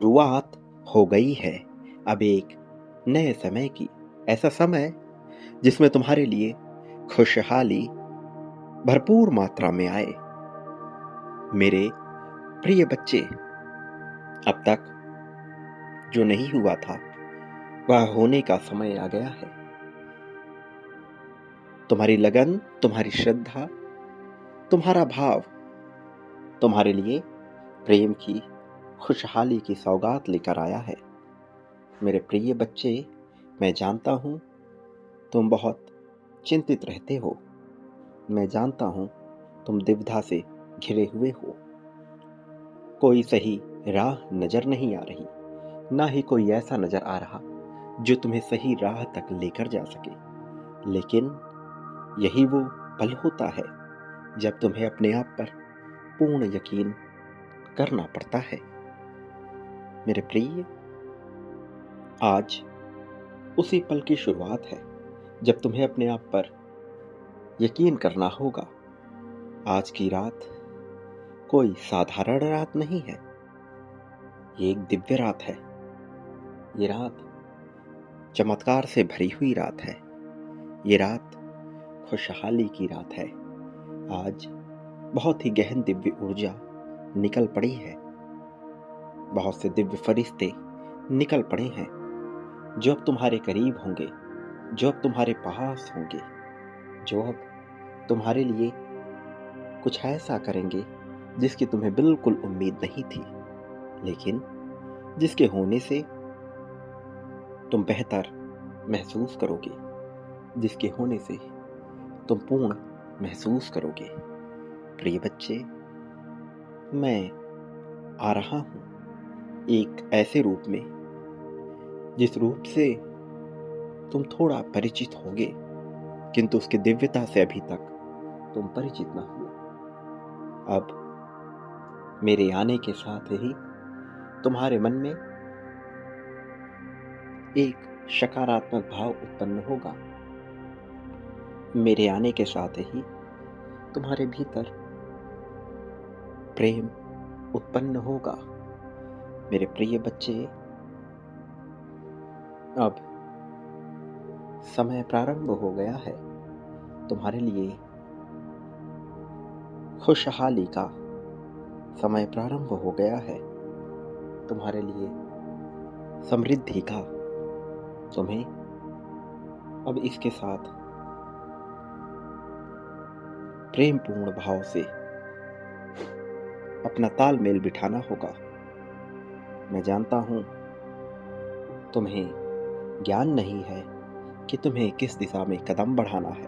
शुरुआत हो गई है अब एक नए समय की। ऐसा समय जिसमें तुम्हारे लिए खुशहाली भरपूर मात्रा में आए। मेरे प्रिय बच्चे, अब तक जो नहीं हुआ था वह होने का समय आ गया है। तुम्हारी लगन, तुम्हारी श्रद्धा, तुम्हारा भाव तुम्हारे लिए प्रेम की, खुशहाली की सौगात लेकर आया है। मेरे प्रिय बच्चे, मैं जानता हूं तुम बहुत चिंतित रहते हो। मैं जानता हूं तुम दुविधा से घिरे हुए हो। कोई सही राह नजर नहीं आ रही, ना ही कोई ऐसा नजर आ रहा जो तुम्हें सही राह तक लेकर जा सके। लेकिन यही वो पल होता है जब तुम्हें अपने आप पर पूर्ण यकीन करना पड़ता है। मेरे प्रिय, आज उसी पल की शुरुआत है जब तुम्हें अपने आप पर यकीन करना होगा। आज की रात कोई साधारण रात नहीं है, ये एक दिव्य रात है। ये रात चमत्कार से भरी हुई रात है। ये रात खुशहाली की रात है। आज बहुत ही गहन दिव्य ऊर्जा निकल पड़ी है। बहुत से दिव्य फरिश्ते निकल पड़े हैं जो अब तुम्हारे करीब होंगे, जो अब तुम्हारे पास होंगे, जो अब तुम्हारे लिए कुछ ऐसा करेंगे जिसकी तुम्हें बिल्कुल उम्मीद नहीं थी, लेकिन जिसके होने से तुम बेहतर महसूस करोगे, जिसके होने से तुम पूर्ण महसूस करोगे। प्रिय बच्चे, मैं आ रहा हूं एक ऐसे रूप में जिस रूप से तुम थोड़ा परिचित होगे, किंतु उसकी दिव्यता से अभी तक तुम परिचित न हुए। अब मेरे आने के साथ ही तुम्हारे मन में एक सकारात्मक भाव उत्पन्न होगा। मेरे आने के साथ ही तुम्हारे भीतर प्रेम उत्पन्न होगा। मेरे प्रिय बच्चे, अब समय प्रारंभ हो गया है तुम्हारे लिए। खुशहाली का समय प्रारंभ हो गया है तुम्हारे लिए। समृद्धि का तुम्हें अब इसके साथ प्रेमपूर्ण भाव से अपना तालमेल बिठाना होगा। मैं जानता हूं तुम्हें ज्ञान नहीं है कि तुम्हें किस दिशा में कदम बढ़ाना है,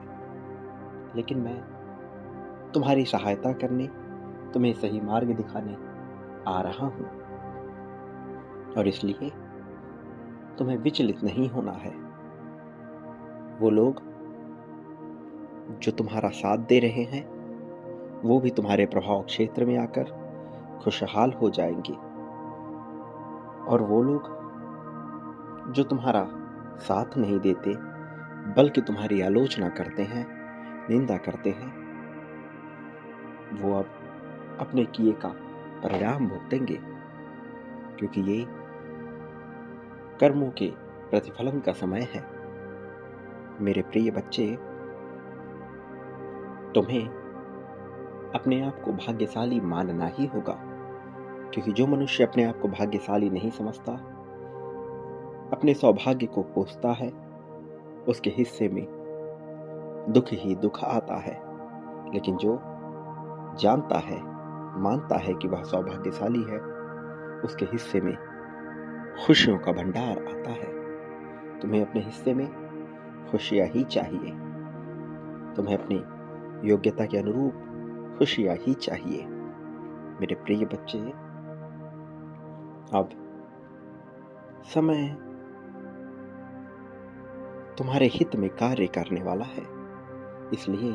लेकिन मैं तुम्हारी सहायता करने, तुम्हें सही मार्ग दिखाने आ रहा हूं। और इसलिए तुम्हें विचलित नहीं होना है। वो लोग जो तुम्हारा साथ दे रहे हैं वो भी तुम्हारे प्रभाव क्षेत्र में आकर खुशहाल हो जाएंगे, और वो लोग जो तुम्हारा साथ नहीं देते बल्कि तुम्हारी आलोचना करते हैं, निंदा करते हैं, वो अब अपने किए का परिणाम भुगतेंगे, क्योंकि ये कर्मों के प्रतिफलन का समय है। मेरे प्रिय बच्चे, तुम्हें अपने आप को भाग्यशाली मानना ही होगा, क्योंकि जो मनुष्य अपने आप को भाग्यशाली नहीं समझता, अपने सौभाग्य को कोसता है, उसके हिस्से में दुख ही दुख आता है। लेकिन जो जानता है, मानता है कि वह सौभाग्यशाली है, उसके हिस्से में खुशियों का भंडार आता है। तुम्हें अपने हिस्से में खुशियां ही चाहिए। तुम्हें अपनी योग्यता के अनुरूप खुशियां ही चाहिए। मेरे प्रिय बच्चे, अब समय तुम्हारे हित में कार्य करने वाला है। इसलिए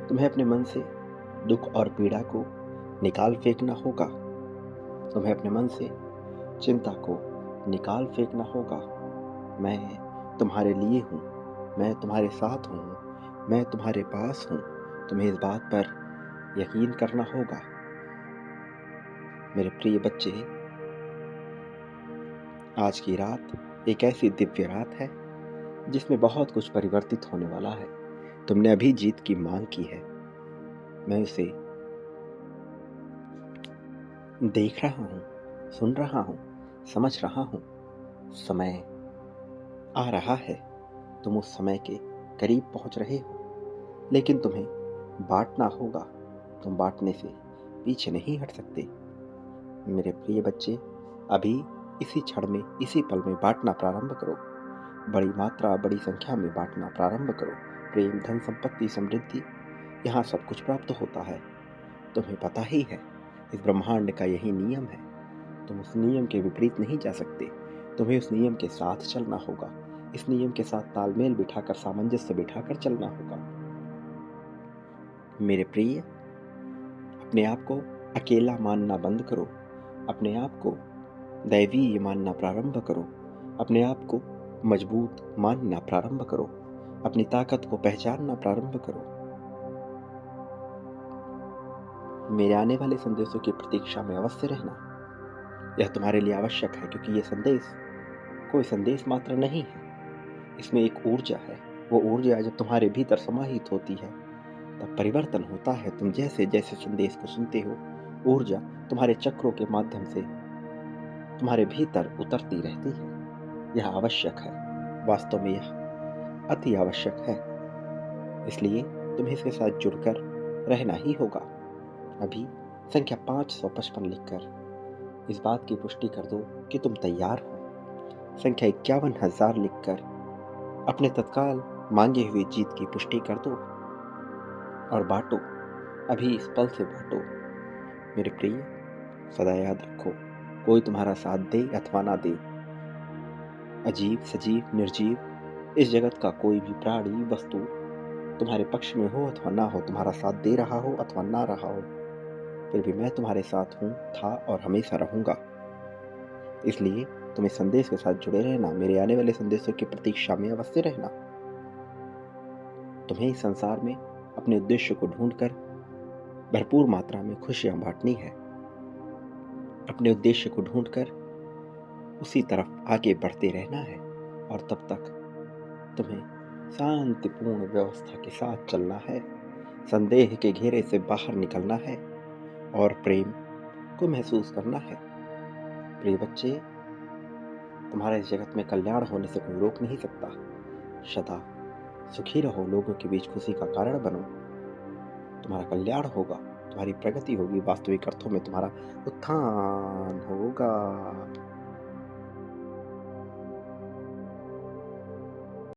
तुम्हें अपने मन से दुख और पीड़ा को निकाल फेंकना होगा। तुम्हें अपने मन से चिंता को निकाल फेंकना होगा। मैं तुम्हारे लिए हूँ, मैं तुम्हारे साथ हूँ, मैं तुम्हारे पास हूँ। तुम्हें इस बात पर यकीन करना होगा। मेरे प्रिय बच्चे, आज की रात एक ऐसी दिव्य रात है जिसमें बहुत कुछ परिवर्तित होने वाला है। तुमने अभी जीत की मांग की है, मैं उसे देख रहा हूँ, सुन रहा हूँ, समझ रहा हूँ। समय आ रहा है, तुम उस समय के करीब पहुंच रहे हो, लेकिन तुम्हें बांटना होगा। तुम बांटने से पीछे नहीं हट सकते। मेरे प्रिय बच्चे, अभी इसी क्षण में, इसी पल में बांटना प्रारंभ करो। बड़ी मात्रा, बड़ी संख्या में बांटना प्रारंभ करो। प्रेम, धन, संपत्ति, समृद्धि, यहाँ सब कुछ प्राप्त होता है। तुम्हें पता ही है, इस ब्रह्मांड का यही नियम है। तुम उस नियम के विपरीत नहीं जा सकते। तुम्हें उस नियम के साथ चलना होगा। इस नियम के साथ तालमेल बिठाकर, सामंजस्य बिठाकर चलना होगा। मेरे प्रिय, अपने आप को अकेला मानना बंद करो। अपने आप को दैवीय मानना प्रारंभ करो। अपने आप को मजबूत मानना प्रारंभ करो। अपनी ताकत को पहचानना प्रारंभ करो। मेरे आने वाले संदेशों की प्रतीक्षा में अवश्य रहना। यह तुम्हारे लिए आवश्यक है, क्योंकि यह संदेश कोई संदेश मात्र नहीं है। इसमें एक ऊर्जा है। वो ऊर्जा जब तुम्हारे भीतर समाहित होती है तब परिवर्तन होता है। तुम जैसे जैसे संदेश को सुनते हो, ऊर्जा तुम्हारे चक्रों के माध्यम से तुम्हारे भीतर उतरती रहती है। यह आवश्यक है। वास्तव में यह अति आवश्यक है। इसलिए तुम्हें इसके साथ जुड़कर रहना ही होगा। अभी संख्या 555 लिखकर इस बात की पुष्टि कर दो कि तुम तैयार हो। संख्या 51,000 लिखकर अपने तत्काल मांगे हुए जीत की पुष्टि कर दो और बांटो। अभी इस पल से बांटो। मेरे प्रिय, सदा याद रखो, कोई तुम्हारा साथ दे अथवा ना दे, अजीब, सजीव, निर्जीव, इस जगत का कोई भी प्राणी, वस्तु तुम्हारे पक्ष में हो अथवा ना हो, तुम्हारा साथ दे रहा हो अथवा ना रहा हो, फिर भी मैं तुम्हारे साथ हूँ, था और हमेशा रहूंगा। इसलिए तुम इस संदेश के साथ जुड़े रहना। मेरे आने वाले संदेशों की प्रतीक्षा में अवश्य रहना। तुम्हें इस संसार में अपने उद्देश्य को ढूंढकर भरपूर मात्रा में खुशियां बांटनी है। अपने उद्देश्य को ढूंढकर उसी तरफ आगे बढ़ते रहना है, और तब तक तुम्हें शांतिपूर्ण व्यवस्था के साथ चलना है। संदेह के घेरे से बाहर निकलना है और प्रेम को महसूस करना है। प्रिय बच्चे, तुम्हारा इस जगत में कल्याण होने से कोई रोक नहीं सकता। सदा सुखी रहो, लोगों के बीच खुशी का कारण बनो। तुम्हारा कल्याण होगा, तुम्हारी प्रगति होगी, वास्तविक अर्थों में तुम्हारा उत्थान होगा।